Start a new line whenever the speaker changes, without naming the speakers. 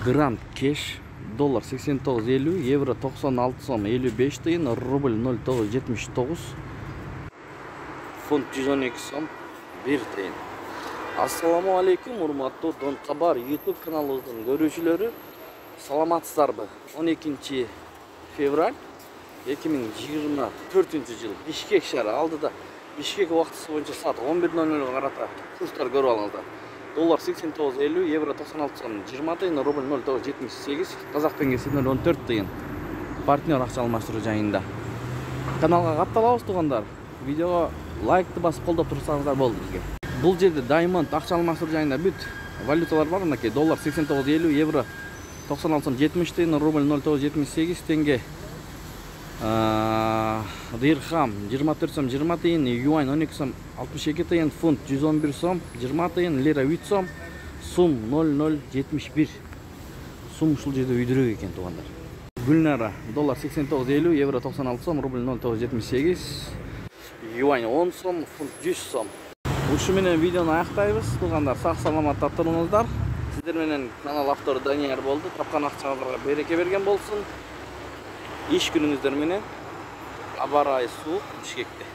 Grand Cash dollar 89.50, euro 96 сом 55 тиын, рубль 0,979, фунт 112 сом 1 тиын. Ассаламу алейкум, урматтуу Дон Кабар YouTube каналыбыздын көрүүчүлөрү. Саламатсыздарбы? 12 февраль 2024 жыл Бишкек шаары алдыда. Бишкек убактысы боюнча саат 11:00 карата курстар көрүп алыңыздар. Доллар 89.50, евро 96 сом 20 тиын, рубль 0,978, казак теңгеси 0,14 тиын. Партнер акча алмаштыруу жайында. Каналга катталабыз тугандар. Видеого лайкты басып колдоп турсаңыздар болду бизге. Бул жерде Diamond акча алмаштыруу жайында бүт валюталар бар. Мынакей доллар 89.50, евро 96 сом 70 тиын, рубль 0,978 теңге. Дирхам 24 сом 20 тиын, юань 12 сом 62 тиын, фунт 111 сом 20 тиын, лира 3 сом, сум 0,071. Сум ушул жерде үйдүрөк экен тугандар. Гүлнара доллар 89.50, евро 96 сом, рубль 0,978, юань 10 сом, фунт 100 сом. Ушу менен видеону аяктайбыз тугандар. Сак саламатта туруңуздар. Сиздер менен канал автору Данияр болду. Тапкан акчаңыздарга береке берген болсун. İş gününüzler менен. Аба ырайы суук Бишкекте.